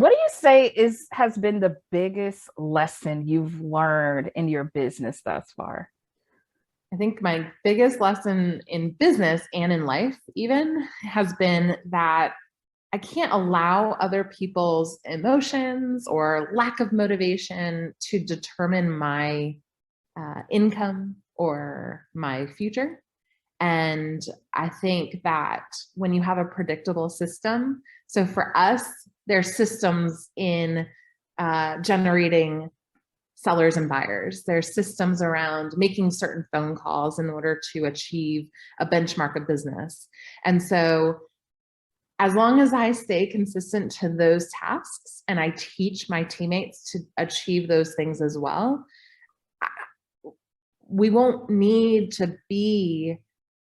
What do you say has been the biggest lesson you've learned in your business thus far? I think my biggest lesson in business and in life, even, has been that I can't allow other people's emotions or lack of motivation to determine my income or my future. And I think that when you have a predictable system, so for us, there's systems in generating sellers and buyers. There's systems around making certain phone calls in order to achieve a benchmark of business. And so as long as I stay consistent to those tasks and I teach my teammates to achieve those things as well, we won't need to be,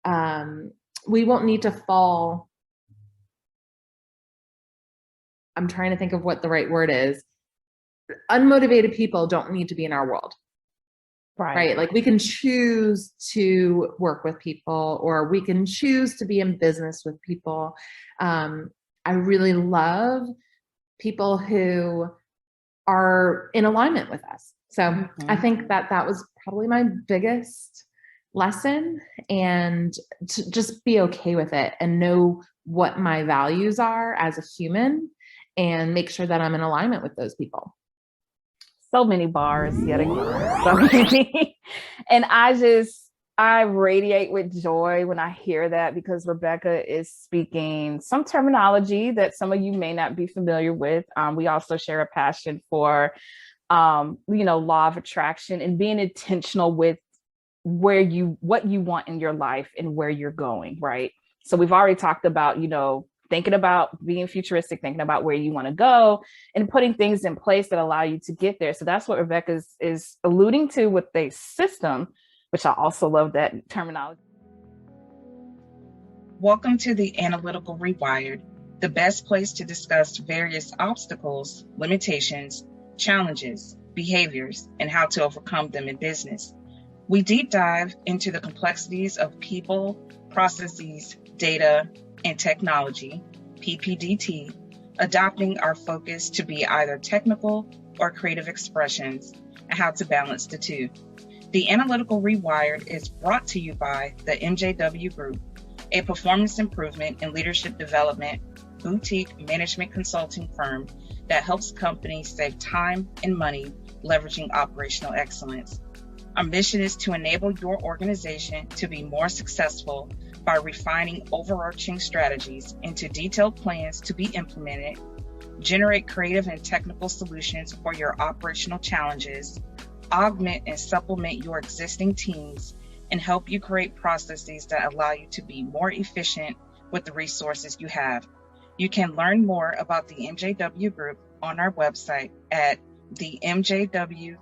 we won't need to fall. I'm trying to think of what the right word is. Unmotivated people don't need to be in our world. Right. Like we can choose to work with people or we can choose to be in business with people. I really love people who are in alignment with us. So I think that that was probably my biggest lesson, and to just be okay with it and know what my values are as a human and make sure that I'm in alignment with those people. So many bars yet again. So many. And I radiate with joy when I hear that, because Rebecca is speaking some terminology that some of you may not be familiar with. We also share a passion for, law of attraction and being intentional with what you want in your life and where you're going, right? So we've already talked about, thinking about being futuristic, thinking about where you want to go and putting things in place that allow you to get there. So that's what Rebecca is alluding to with the system, which I also love that terminology. Welcome to the Analytical Rewired, the best place to discuss various obstacles, limitations, challenges, behaviors, and how to overcome them in business. We deep dive into the complexities of people, processes, data, and technology, PPDT, adopting our focus to be either technical or creative expressions, and how to balance the two. The Analytical Rewired is brought to you by the MJW Group, a performance improvement and leadership development boutique management consulting firm that helps companies save time and money leveraging operational excellence. Our mission is to enable your organization to be more successful by refining overarching strategies into detailed plans to be implemented, generate creative and technical solutions for your operational challenges, augment and supplement your existing teams, and help you create processes that allow you to be more efficient with the resources you have. You can learn more about the MJW Group on our website at themjwgrp.com.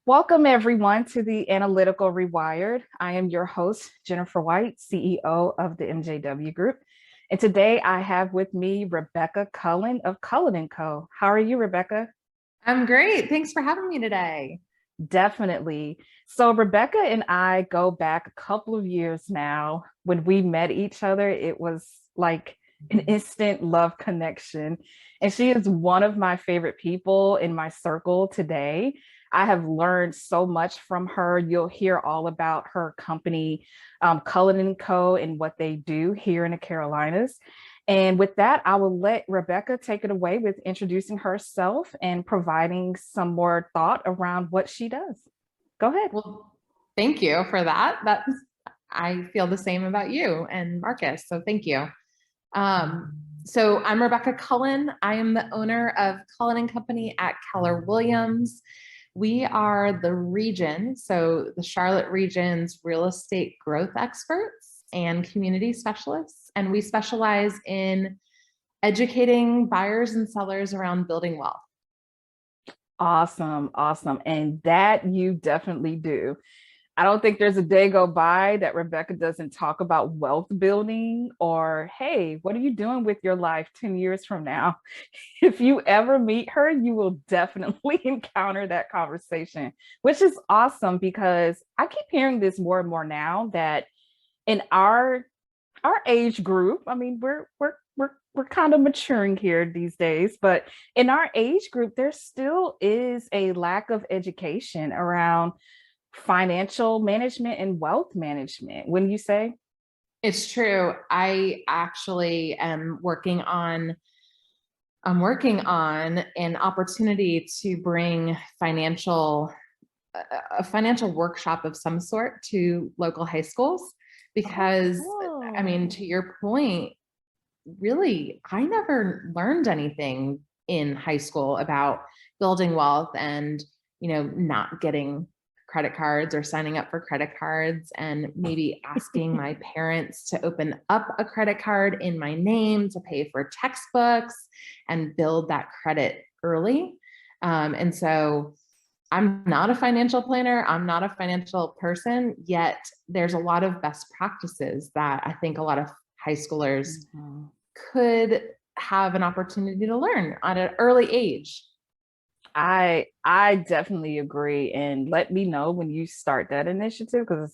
Welcome, everyone, to the Analytical Rewired. I am your host, Jennifer White, CEO of the MJW Group. And today I have with me Rebecca Cullen of Cullen & Co. How are you, Rebecca? I'm great. Thanks for having me today. Definitely. So Rebecca and I go back a couple of years now. When we met each other, it was like an instant love connection. And she is one of my favorite people in my circle today. I have learned so much from her. You'll hear all about her company, Cullen & Co., and what they do here in the Carolinas. And with that, I will let Rebecca take it away with introducing herself and providing some more thought around what she does. Go ahead. Well, thank you for that. I feel the same about you and Marcus, so thank you. So I'm Rebecca Cullen. I am the owner of Cullen & Company at Keller Williams. We are the region, so the Charlotte region's real estate growth experts and community specialists. And we specialize in educating buyers and sellers around building wealth. Awesome. And that you definitely do. I don't think there's a day go by that Rebecca doesn't talk about wealth building or, hey, what are you doing with your life 10 years from now? If you ever meet her, you will definitely encounter that conversation, which is awesome because I keep hearing this more and more now that in our age group, I mean, we're kind of maturing here these days, but in our age group, there still is a lack of education around financial management and wealth management. Wouldn't you say? It's true. I actually am I'm working on an opportunity to bring a financial workshop of some sort to local high schools because I mean, to your point, really, I never learned anything in high school about building wealth and, not getting credit cards or signing up for credit cards and maybe asking my parents to open up a credit card in my name to pay for textbooks and build that credit early. And so I'm not a financial planner. I'm not a financial person, yet there's a lot of best practices that I think a lot of high schoolers could have an opportunity to learn at an early age. I definitely agree. And let me know when you start that initiative because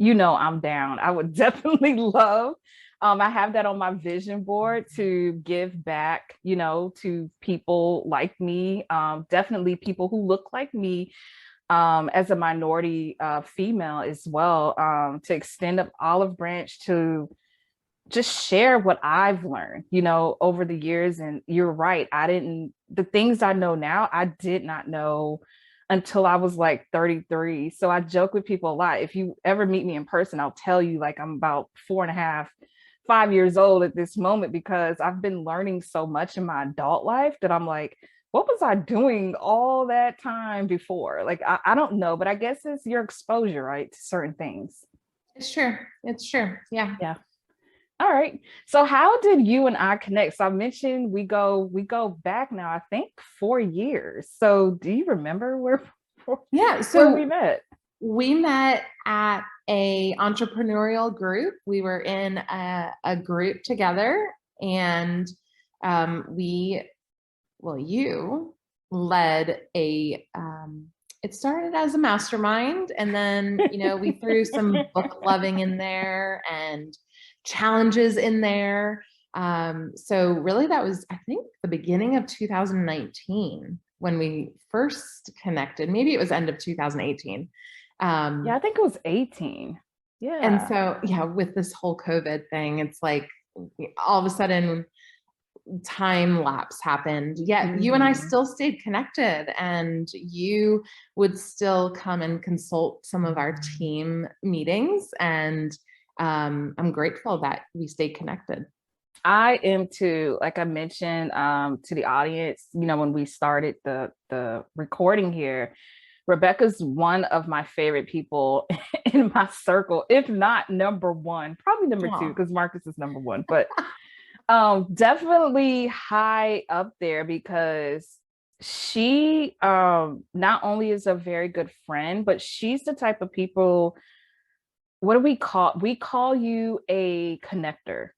I'm down. I would definitely love. I have that on my vision board to give back, to people like me, definitely people who look like me, as a minority female as well, to extend an olive branch to just share what I've learned, over the years. And you're right. The things I know now, I did not know until I was like 33. So I joke with people a lot. If you ever meet me in person, I'll tell you like I'm about 4.5, 5 years old at this moment because I've been learning so much in my adult life that I'm like, what was I doing all that time before? Like, I don't know, but I guess it's your exposure, right, to certain things. It's true. It's true. Yeah. Yeah. All right. So how did you and I connect? So I mentioned we go back now, I think 4 years. So do you remember Yeah. where So we met? we met at a entrepreneurial group. We were in a group together and you led it started as a mastermind and then, we threw some book loving in there and challenges in there. So really that was, I think, the beginning of 2019 when we first connected. Maybe it was end of 2018. Yeah, I think it was 18. Yeah. And so, yeah, with this whole COVID thing, it's like all of a sudden time lapse happened. Yet you and I still stayed connected and you would still come and consult some of our team meetings. And I'm grateful that we stayed connected. I am too. Like I mentioned to the audience, when we started the recording here, Rebecca's one of my favorite people in my circle, if not number one, probably number two, because Marcus is number one, but definitely high up there because she not only is a very good friend, but she's the type of people, what do we call you a connector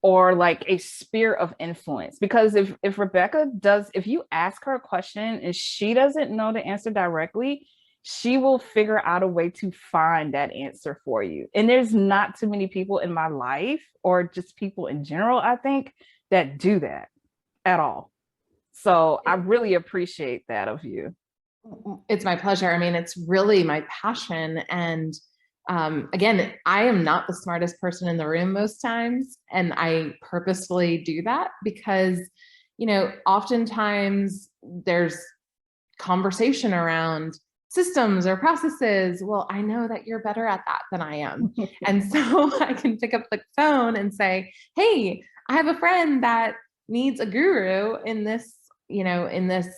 or like a sphere of influence, because if Rebecca if you ask her a question and she doesn't know the answer directly, she will figure out a way to find that answer for you. And there's not too many people in my life or just people in general, I think, that do that at all. So I really appreciate that of you. It's my pleasure. I mean, it's really my passion. And again, I am not the smartest person in the room most times. And I purposefully do that because, oftentimes there's conversation around systems or processes. Well, I know that you're better at that than I am. And so I can pick up the phone and say, hey, I have a friend that needs a guru in this, in this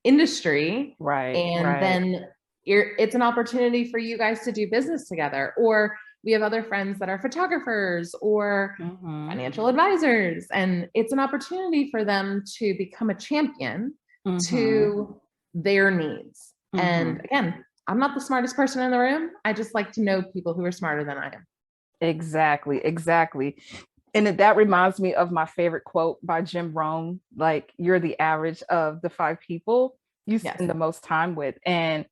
industry. Right. And then it's an opportunity for you guys to do business together. Or we have other friends that are photographers or financial advisors. And it's an opportunity for them to become a champion to their needs. And again, I'm not the smartest person in the room. I just like to know people who are smarter than I am. Exactly, exactly. And that reminds me of my favorite quote by Jim Rohn, like, you're the average of the 5 people you Yes. spend the most time with. And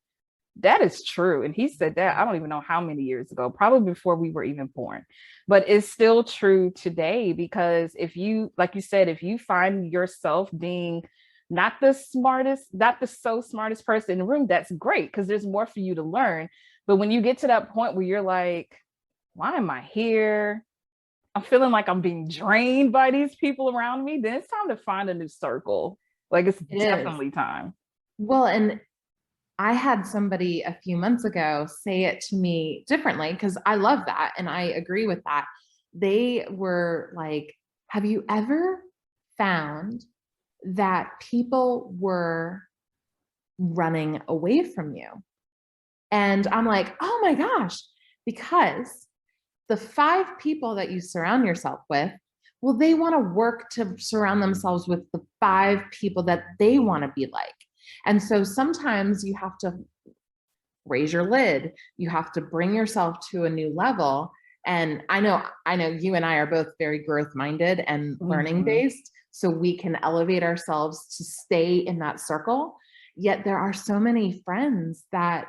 that is true. And he said that, I don't even know how many years ago, probably before we were even born. But it's still true today, because if you, like you said, if you find yourself being not the smartest, not the so smartest person in the room, that's great, because there's more for you to learn. But when you get to that point where you're like, why am I here? I'm feeling like I'm being drained by these people around me, then it's time to find a new circle. Like, it's It is. definitely time. Well, and I had somebody a few months ago say it to me differently, because I love that and I agree with that. They were like, have you ever found that people were running away from you? And I'm like, oh my gosh, because the 5 people that you surround yourself with, well, they want to work to surround themselves with the 5 people that they want to be like. And so sometimes you have to raise your lid. You have to bring yourself to a new level. And I know you and I are both very growth minded and learning based. So we can elevate ourselves to stay in that circle. Yet there are so many friends that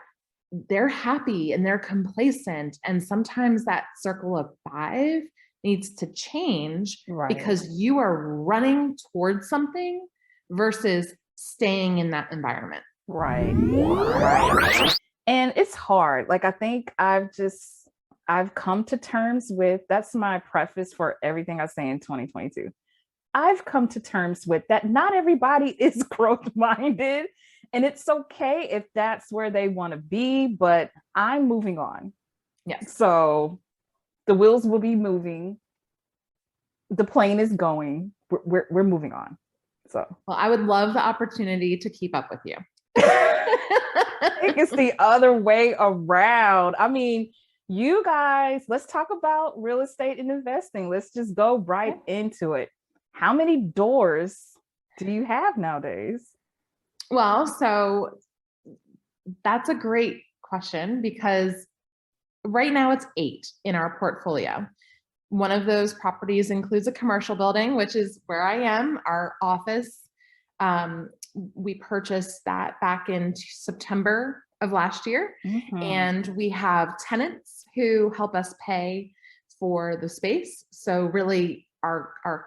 they're happy and they're complacent. And sometimes that circle of 5 needs to change, Right. because you are running towards something versus staying in that environment. Right. Right. And it's hard. Like, I think I've come to terms with, that's my preface for everything I say in 2022. I've come to terms with that not everybody is growth minded, and it's okay if that's where they want to be, but I'm moving on. Yes. So the wheels will be moving. The plane is going. We're moving on. So, well, I would love the opportunity to keep up with you. I think it's the other way around. I mean, you guys, let's talk about real estate and investing. Let's just go right into it. How many doors do you have nowadays? Well, so that's a great question, because right now it's 8 in our portfolio. One of those properties includes a commercial building, which is where I am, our office. We purchased that back in September of last year. And we have tenants who help us pay for the space. So really our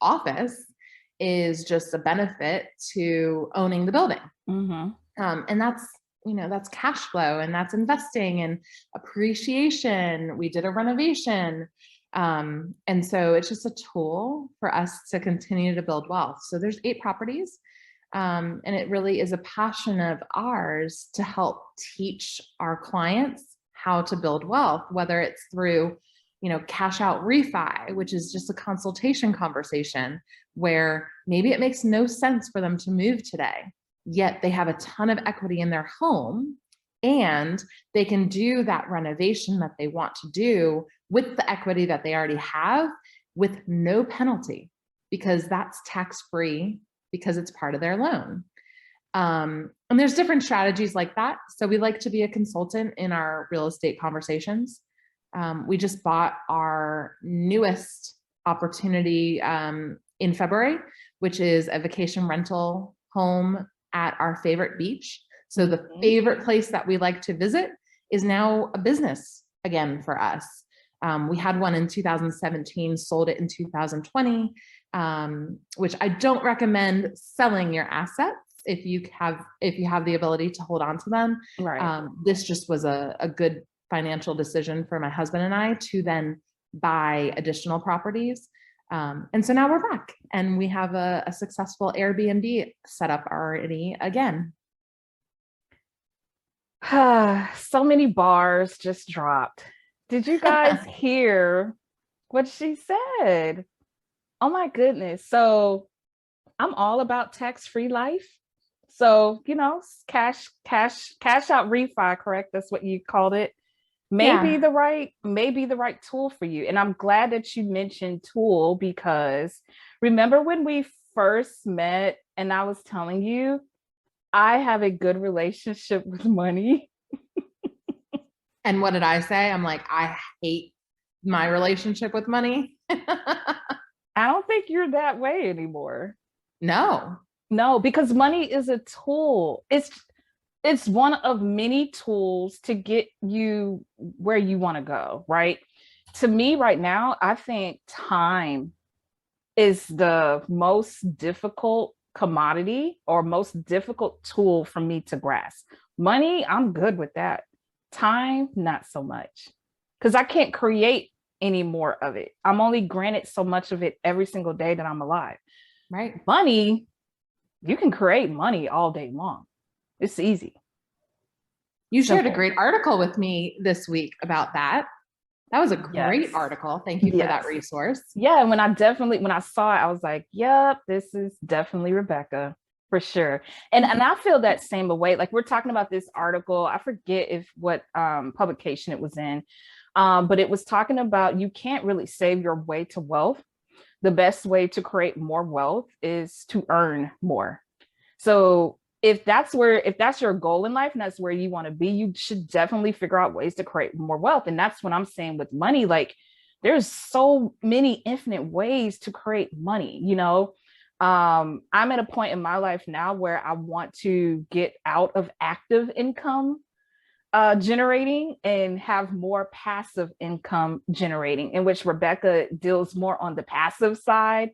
office is just a benefit to owning the building. And that's cash flow, and that's investing and appreciation. We did a renovation. And so it's just a tool for us to continue to build wealth. So there's 8 properties. And it really is a passion of ours to help teach our clients how to build wealth, whether it's through, cash out refi, which is just a consultation conversation where maybe it makes no sense for them to move today, yet they have a ton of equity in their home, and they can do that renovation that they want to do with the equity that they already have with no penalty, because that's tax-free, because it's part of their loan. And there's different strategies like that. So we like to be a consultant in our real estate conversations. We just bought our newest opportunity in February, which is a vacation rental home at our favorite beach. So the favorite place that we like to visit is now a business again for us. We had one in 2017, sold it in 2020, which I don't recommend selling your assets if you have the ability to hold on to them. Right. This just was a good financial decision for my husband and I to then buy additional properties. And so now we're back and we have a successful Airbnb set up already again. So many bars just dropped. Did you guys hear what she said? Oh my goodness. So I'm all about tax-free life. So, cash out refi, correct? That's what you called it. Maybe the right tool for you. And I'm glad that you mentioned tool, because remember when we first met and I was telling you I have a good relationship with money. And what did I say? I'm like, I hate my relationship with money. I don't think you're that way anymore. No. No, because money is a tool. It's one of many tools to get you where you want to go, right? To me right now, I think time is the most difficult commodity or most difficult tool for me to grasp. Money, I'm good with that. Time, not so much. Because I can't create any more of it. I'm only granted so much of it every single day that I'm alive. Right. Money, you can create money all day long. It's easy. You shared a Simple. great article with me this week about that. That was a great Yes. article. Thank you for that Yes. resource. Yeah, when I saw it, I was like, yep, this is definitely Rebecca for sure. And I feel that same way. Like we're talking about this article, I forget if what publication it was in, but it was talking about you can't really save your way to wealth. The best way to create more wealth is to earn more. So if that's your goal in life and that's where you want to be, you should definitely figure out ways to create more wealth. And that's what I'm saying with money. Like there's so many infinite ways to create money, you know. I'm at a point in my life now where I want to get out of active income generating and have more passive income generating, in which Rebecca deals more on the passive side.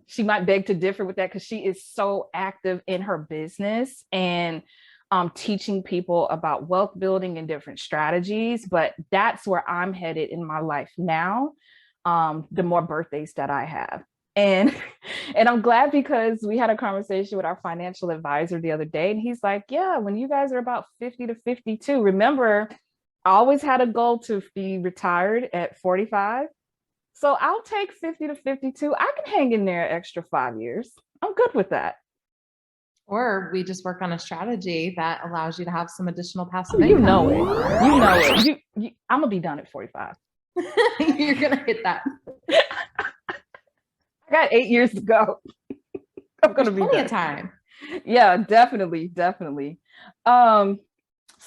She might beg to differ with that because she is so active in her business and teaching people about wealth building and different strategies. But that's where I'm headed in my life now. The more birthdays that I have. And and I'm glad because we had a conversation with our financial advisor the other day, and he's like, yeah, when you guys are about 50 to 52, remember, I always had a goal to be retired at 45. So I'll take 50 to 52. I can hang in there an extra 5 years. I'm good with that. Or we just work on a strategy that allows you to have some additional passive You income. know it. You know it. I'm gonna be done at 45. You're gonna hit that. I got 8 years to go. I'm gonna There's be plenty done. of time. Yeah, definitely, definitely. So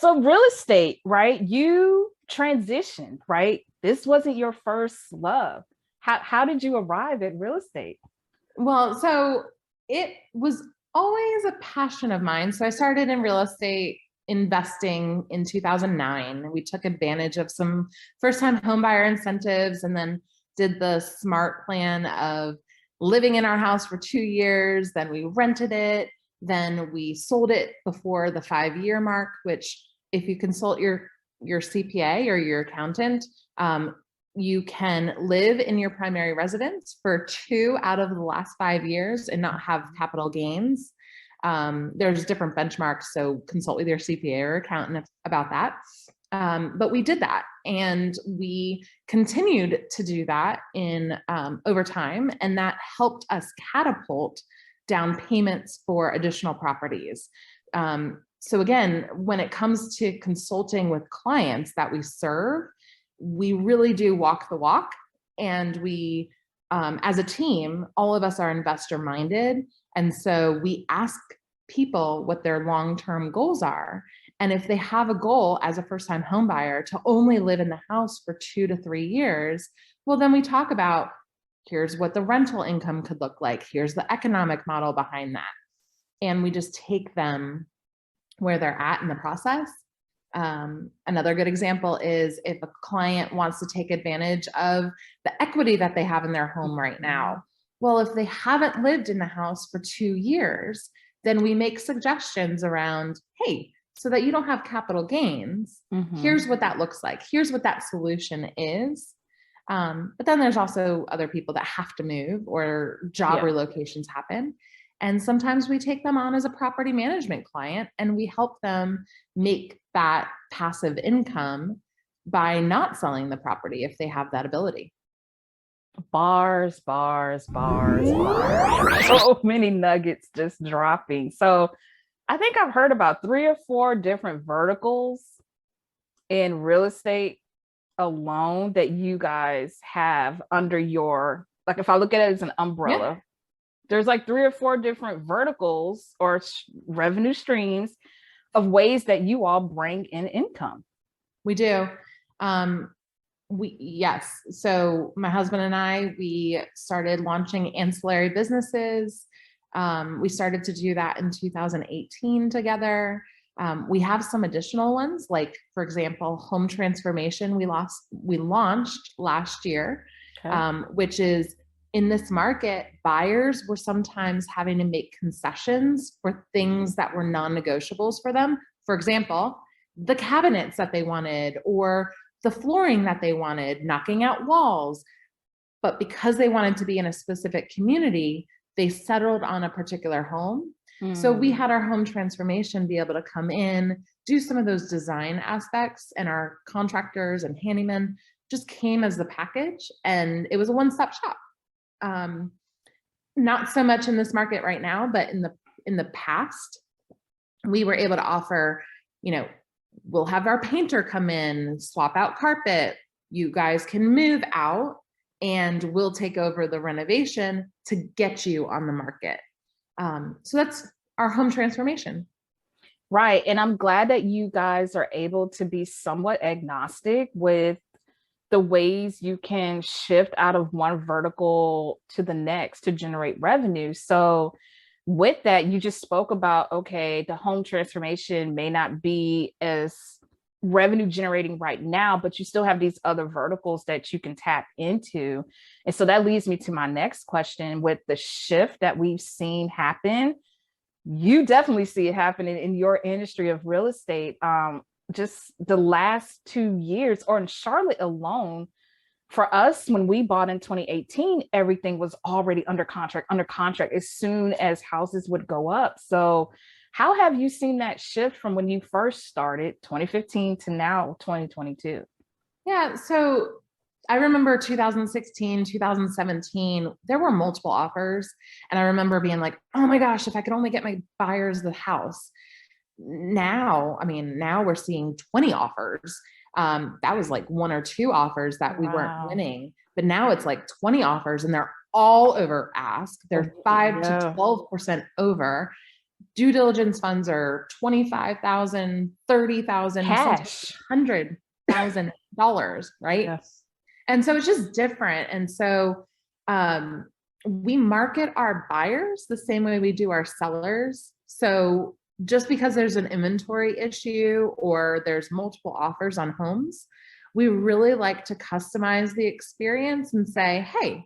real estate, right? You transitioned, right? This wasn't your first love. How did you arrive at real estate? Well, so it was always a passion of mine. So I started in real estate investing in 2009. We took advantage of some first-time homebuyer incentives and then did the smart plan of living in our house for 2 years. Then we rented it. Then we sold it before the 5-year mark, which if you consult your CPA or your accountant, you can live in your primary residence for 2 out of the last 5 years and not have capital gains. There's different benchmarks, so consult with your CPA or accountant about that. But we did that, and we continued to do that in over time, and that helped us catapult down payments for additional properties. So again, when it comes to consulting with clients that we serve, we really do walk the walk, and we, as a team, all of us are investor minded. And so we ask people what their long-term goals are. And if they have a goal as a first-time home buyer to only live in the house for 2 to 3 years, well, then we talk about, here's what the rental income could look like. Here's the economic model behind that. And we just take them where they're at in the process. Another good example is if a client wants to take advantage of the equity that they have in their home right now. Well, if they haven't lived in the house for 2 years, then we make suggestions around, hey, so that you don't have capital gains, here's what that looks like. Here's what that solution is. But then there's also other people that have to move or job relocations happen. And sometimes we take them on as a property management client, and we help them make that passive income by not selling the property if they have that ability. Bars, bars, bars, bars. So many nuggets just dropping. So I think I've heard about 3 or 4 different verticals in real estate alone that you guys have under your, like if I look at it as an umbrella, there's like 3 or 4 different verticals or revenue streams of ways that you all bring in income. We do. Yes. So my husband and I, we started launching ancillary businesses. We started to do that in 2018 together. We have some additional ones, like for example, home transformation. We launched last year, Okay. which is in this market, buyers were sometimes having to make concessions for things that were non-negotiables for them. For example, the cabinets that they wanted, or the flooring that they wanted, knocking out walls. But because they wanted to be in a specific community, they settled on a particular home. So we had our home transformation be able to come in, do some of those design aspects, and our contractors and handymen just came as the package, and it was a one-stop shop. Not so much in this market right now, but in the past, we were able to offer, we'll have our painter come in, swap out carpet. You guys can move out and we'll take over the renovation to get you on the market. So that's our home transformation. Right. And I'm glad that you guys are able to be somewhat agnostic with the ways you can shift out of one vertical to the next to generate revenue. So with that, you just spoke about, okay, the home transformation may not be as revenue generating right now, but you still have these other verticals that you can tap into. And so that leads me to my next question. With the shift that we've seen happen, you definitely see it happening in your industry of real estate. Just the last 2 years, or in Charlotte alone, for us, when we bought in 2018, everything was already under contract as soon as houses would go up. So how have you seen that shift from when you first started 2015 to now 2022? Yeah. So I remember 2016, 2017, there were multiple offers. And I remember being like, oh my gosh, if I could only get my buyers the house. Now we're seeing 20 offers. That was like 1 or 2 offers that we weren't winning, but now it's like 20 offers and they're all over ask. They're 5 to 12% over. Due diligence funds are $25,000, $30,000, Cash. $100,000, right? Yes. And so it's just different. And so we market our buyers the same way we do our sellers. So just because there's an inventory issue or there's multiple offers on homes, we really like to customize the experience and say, hey,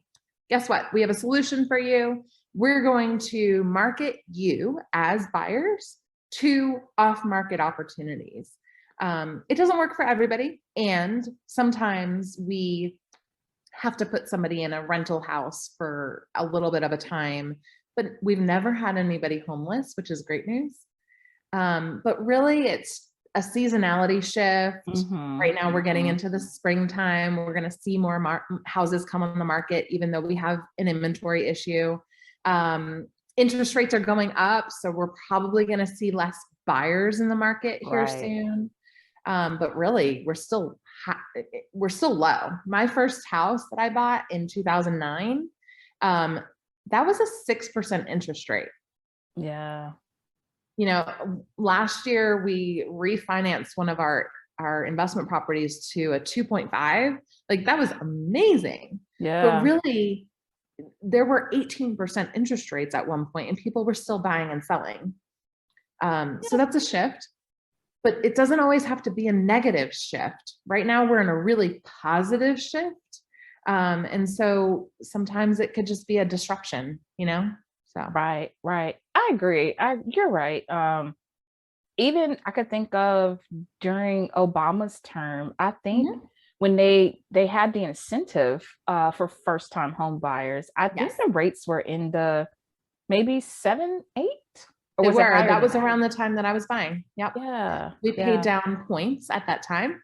guess what? We have a solution for you. We're going to market you as buyers to off-market opportunities. It doesn't work for everybody. And sometimes we have to put somebody in a rental house for a little bit of a time, but we've never had anybody homeless, which is great news. But really it's a seasonality shift. Right now we're getting into the springtime. We're going to see more houses come on the market, even though we have an inventory issue. Interest rates are going up, so we're probably going to see less buyers in the market here soon. But really we're still low. My first house that I bought in 2009, that was a 6% interest rate. Yeah. Last year we refinanced one of our investment properties to a 2.5. Like that was amazing. Yeah. But really there were 18% interest rates at one point and people were still buying and selling. So that's a shift, but it doesn't always have to be a negative shift. Right now we're in a really positive shift. And so sometimes it could just be a disruption, So. Right. I agree. You're right. Even I could think of during Obama's term, I think when they had the incentive for first time home buyers, I think the rates were in the maybe 7, 8. Or that was around the time that I was buying. Yep. Yeah. We paid down points at that time.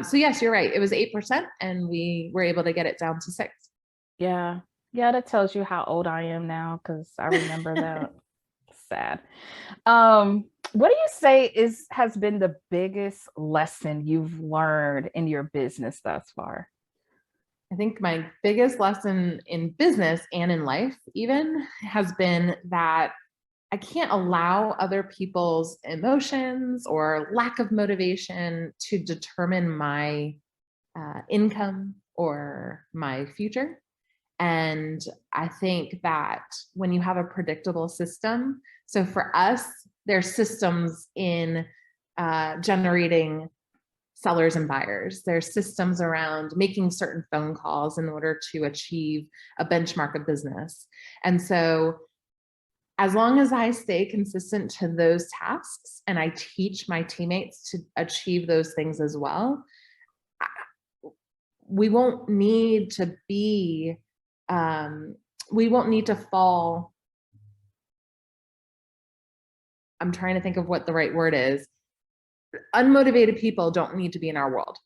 So yes, you're right. It was 8% and we were able to get it down to 6. Yeah. Yeah, that tells you how old I am now, because I remember that. Sad. What do you say has been the biggest lesson you've learned in your business thus far? I think my biggest lesson in business and in life even has been that I can't allow other people's emotions or lack of motivation to determine my income or my future. And I think that when you have a predictable system, so for us, there's systems in generating sellers and buyers. There's systems around making certain phone calls in order to achieve a benchmark of business. And so as long as I stay consistent to those tasks and I teach my teammates to achieve those things as well, we won't need to be, we won't need to fall. I'm trying to think of what the right word is. Unmotivated people don't need to be in our world.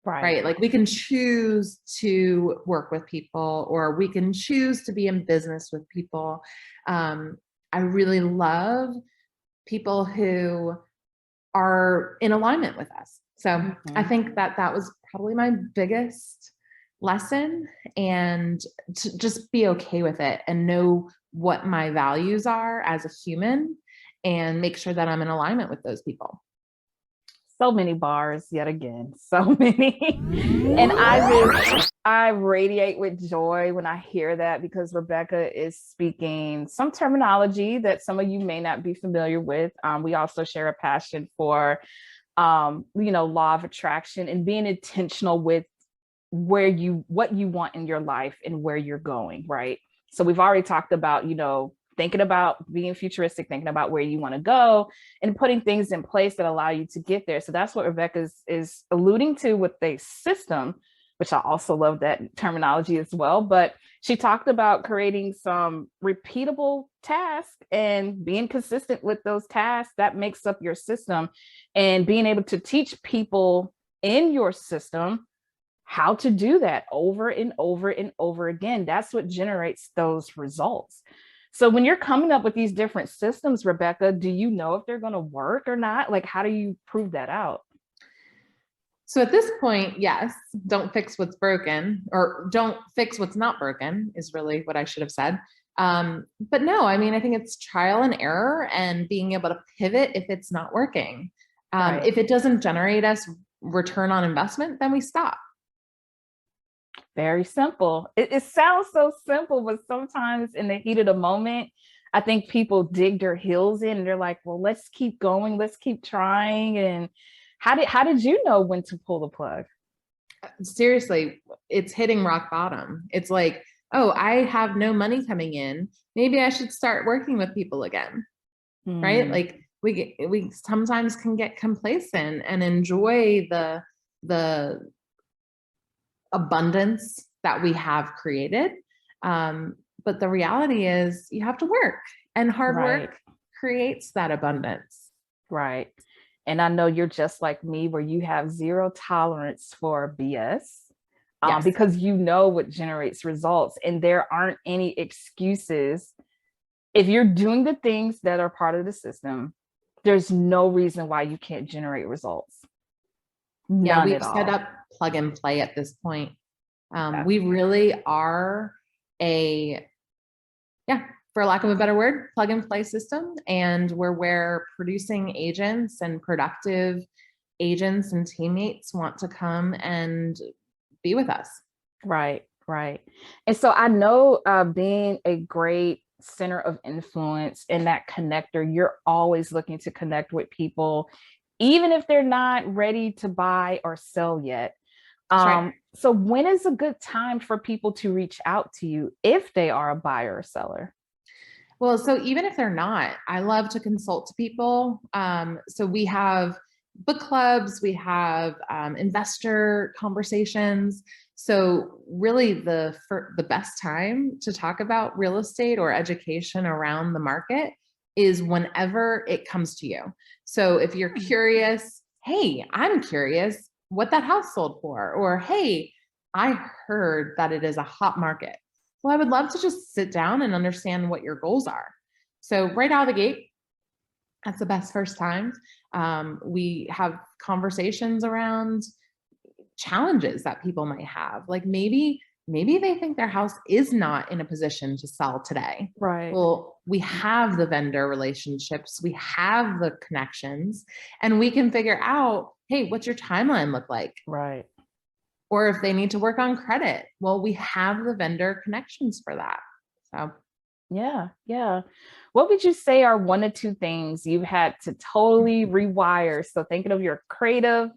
Right? Like we can choose to work with people, or we can choose to be in business with people. I really love people who are in alignment with us. So I think that that was probably my biggest lesson, and to just be okay with it and know what my values are as a human and make sure that I'm in alignment with those people. So many bars yet again, so many. And I radiate with joy when I hear that, because Rebecca is speaking some terminology that some of you may not be familiar with. We also share a passion for, law of attraction and being intentional with what you want in your life and where you're going, right? So we've already talked about, thinking about being futuristic, thinking about where you want to go and putting things in place that allow you to get there. So that's what Rebecca is alluding to with the system, which I also love that terminology as well. But she talked about creating some repeatable tasks and being consistent with those tasks that makes up your system, and being able to teach people in your system how to do that over and over and over again. That's what generates those results. So when you're coming up with these different systems, Rebecca, do you know if they're going to work or not? Like, how do you prove that out? So at this point, yes, don't fix what's broken, or don't fix what's not broken is really what I should have said. But no, I mean, I think it's trial and error and being able to pivot if it's not working. Right. If it doesn't generate us return on investment, then we stop. Very simple. It sounds so simple, but sometimes in the heat of the moment, I think people dig their heels in and they're like, well, let's keep going. Let's keep trying. And how did you know when to pull the plug? Seriously, it's hitting rock bottom. It's like, oh, I have no money coming in. Maybe I should start working with people again. Right? Like we sometimes can get complacent and enjoy the abundance that we have created. But the reality is you have to work, and hard work creates that abundance. Right. And I know you're just like me, where you have zero tolerance for BS, because you know what generates results, and there aren't any excuses. If you're doing the things that are part of the system, there's no reason why you can't generate results. None we've set up plug and play at this point. We really are for lack of a better word, plug and play system. And where producing agents and productive agents and teammates want to come and be with us. Right. And so I know being a great center of influence and that connector, you're always looking to connect with people, even if they're not ready to buy or sell yet. So when is a good time for people to reach out to you if they are a buyer or seller? Well, so even if they're not, I love to consult to people. So we have book clubs, we have investor conversations. So really the best time to talk about real estate or education around the market is whenever it comes to you. So if you're curious, hey, I'm curious what that house sold for, or hey, I heard that it is a hot market. Well, I would love to just sit down and understand what your goals are. So right out of the gate, that's the best first time. We have conversations around challenges that people might have. Like maybe they think their house is not in a position to sell today. Right. Well, we have the vendor relationships, we have the connections, and we can figure out, hey, what's your timeline look like? Right. Or if they need to work on credit, well, we have the vendor connections for that. So yeah. Yeah. What would you say are one or two things you've had to totally rewire? So thinking of your creative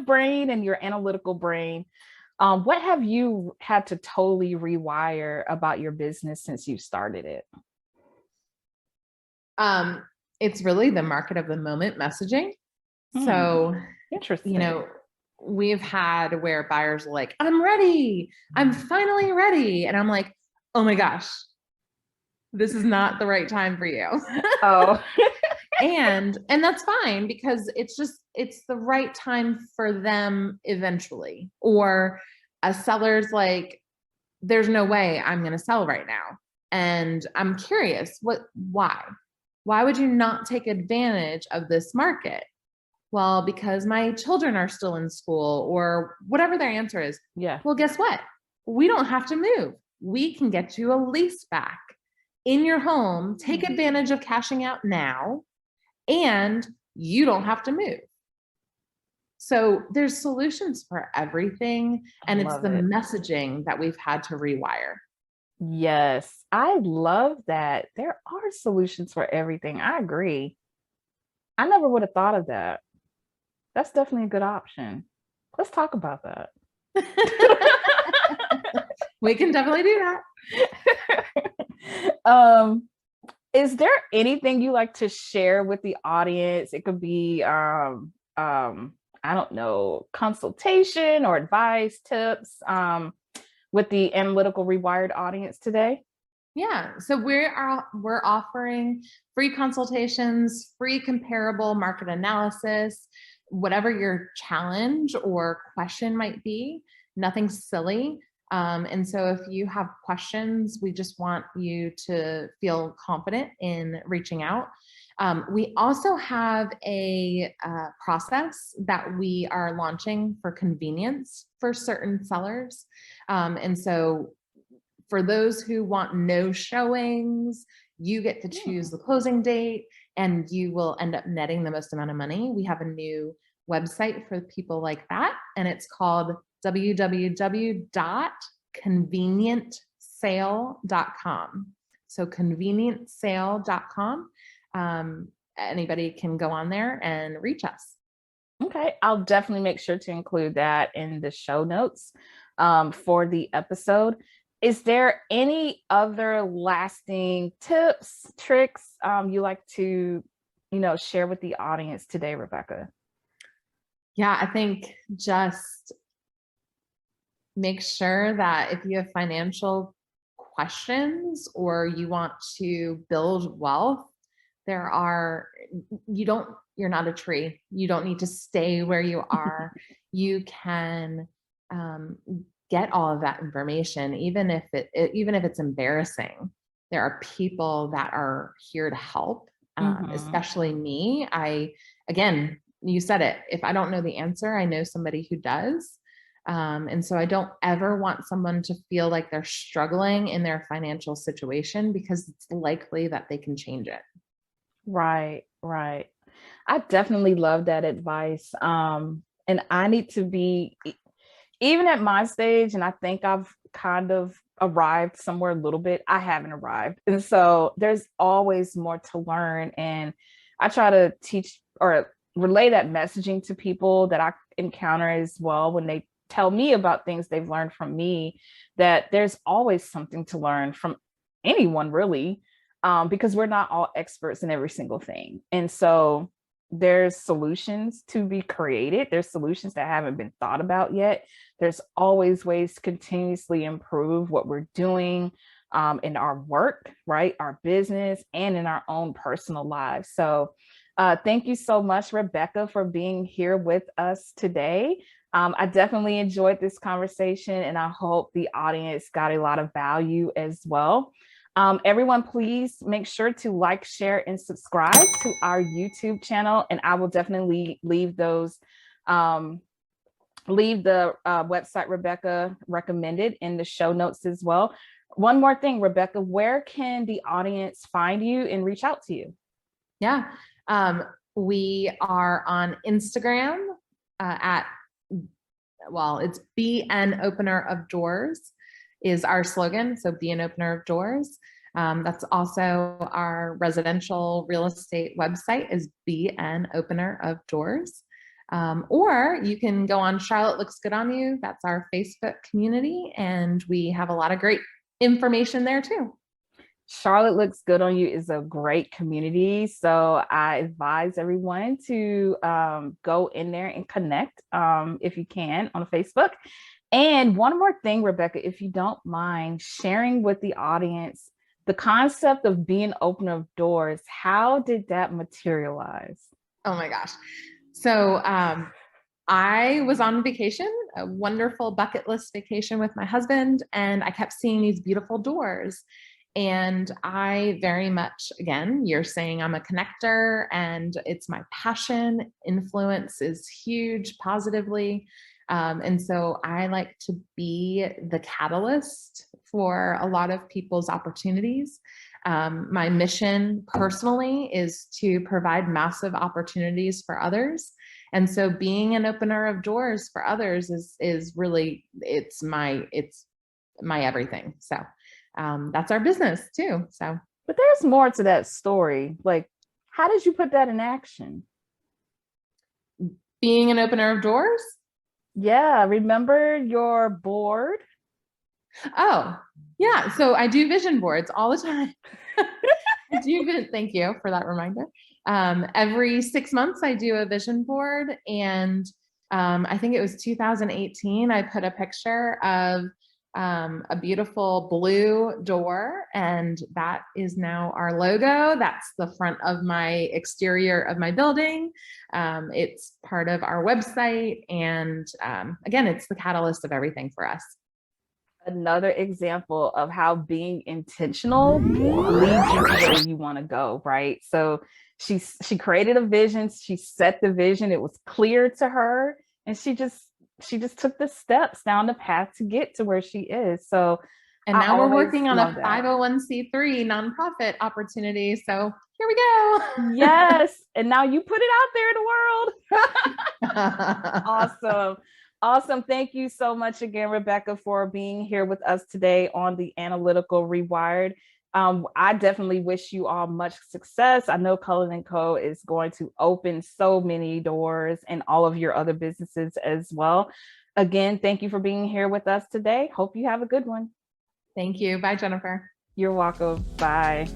brain and your analytical brain, what have you had to totally rewire about your business since you started it? it's really the market of the moment messaging. So, Interesting. we've had where buyers are like, I'm ready. I'm finally ready. And I'm like, oh my gosh, this is not the right time for you. Oh, and that's fine, because it's the right time for them eventually. Or a seller's like, there's no way I'm going to sell right now. And I'm curious, why would you not take advantage of this market? Well, because my children are still in school, or whatever their answer is. yeah. Well, guess what? We don't have to move. We can get you a lease back in your home, take advantage of cashing out now, and you don't have to move. So there's solutions for everything. And it's the messaging that we've had to rewire. Yes, I love that. There are solutions for everything. I agree. I never would have thought of that. That's definitely a good option. Let's talk about that. We can definitely do that. Is there anything you like to share with the audience? It could be I don't know, consultation or advice, tips, with the Analytical Rewired audience today? Yeah. So we're offering free consultations, free comparable market analysis, whatever your challenge or question might be, nothing silly. And so if you have questions, we just want you to feel confident in reaching out. We also have a process that we are launching for convenience for certain sellers. And so for those who want no showings, you get to choose the closing date, and you will end up netting the most amount of money. We have a new website for people like that, and it's called www.convenient.sale.com. So convenient.sale.com. Anybody can go on there and reach us. Okay, I'll definitely make sure to include that in the show notes for the episode. Is there any other lasting tips, tricks you like to, share with the audience today, Rebecca? Yeah, I think just make sure that if you have financial questions or you want to build wealth, you're not a tree. You don't need to stay where you are. You can get all of that information, even if it's embarrassing. There are people that are here to help, especially me. Again, you said it. If I don't know the answer, I know somebody who does. And so I don't ever want someone to feel like they're struggling in their financial situation, because it's likely that they can change it. Right. I definitely love that advice. And I need to be, even at my stage, and I think I've kind of arrived somewhere a little bit, I haven't arrived. And so there's always more to learn. And I try to teach or relay that messaging to people that I encounter as well when they tell me about things they've learned from me, that there's always something to learn from anyone, really, because we're not all experts in every single thing. And so there's solutions to be created. There's solutions that haven't been thought about yet. There's always ways to continuously improve what we're doing in our work, right? Our business, and in our own personal lives. So thank you so much, Rebecca, for being here with us today. I definitely enjoyed this conversation, and I hope the audience got a lot of value as well. Everyone, please make sure to like, share, and subscribe to our YouTube channel. And I will definitely leave the website Rebecca recommended in the show notes as well. One more thing, Rebecca, where can the audience find you and reach out to you? Yeah. We are on Instagram at, well, it's Be an Opener of Doors is our slogan. So be an opener of doors. That's also our residential real estate website is Be an Opener of Doors. Or you can go on Charlotte Looks Good on You. That's our Facebook community. And we have a lot of great information there too. Charlotte Looks Good on You is a great community. So I advise everyone to go in there and connect if you can on Facebook. And one more thing, Rebecca, if you don't mind sharing with the audience the concept of being opener of doors, how did that materialize? Oh my gosh. So I was on vacation, a wonderful bucket list vacation with my husband, and I kept seeing these beautiful doors. And I very much, again, you're saying I'm a connector and it's my passion. Influence is huge positively. And so I like to be the catalyst for a lot of people's opportunities. My mission personally is to provide massive opportunities for others. And so being an opener of doors for others is really, it's my everything. So that's our business too. So, but there's more to that story. Like, how did you put that in action? Being an opener of doors? Yeah, remember your board? Oh, yeah. So I do vision boards all the time. Thank you for that reminder. Every 6 months, I do a vision board. And I think it was 2018, I put a picture of a beautiful blue door, and that is now our logo. That's the front of my exterior of my building. It's part of our website, and again, it's the catalyst of everything for us. Another example of how being intentional leads you to where you want to go, right? So she created a vision, she set the vision, it was clear to her, and she just took the steps down the path to get to where she is. So and now we're working on a 501c3 nonprofit opportunity. So here we go. Yes. And now you put it out there in the world. Awesome. Thank you so much again, Rebecca, for being here with us today on the Analytical Rewired. I definitely wish you all much success. I know Cullen & Co. is going to open so many doors and all of your other businesses as well. Again, thank you for being here with us today. Hope you have a good one. Thank you. Bye, Jennifer. You're welcome. Bye.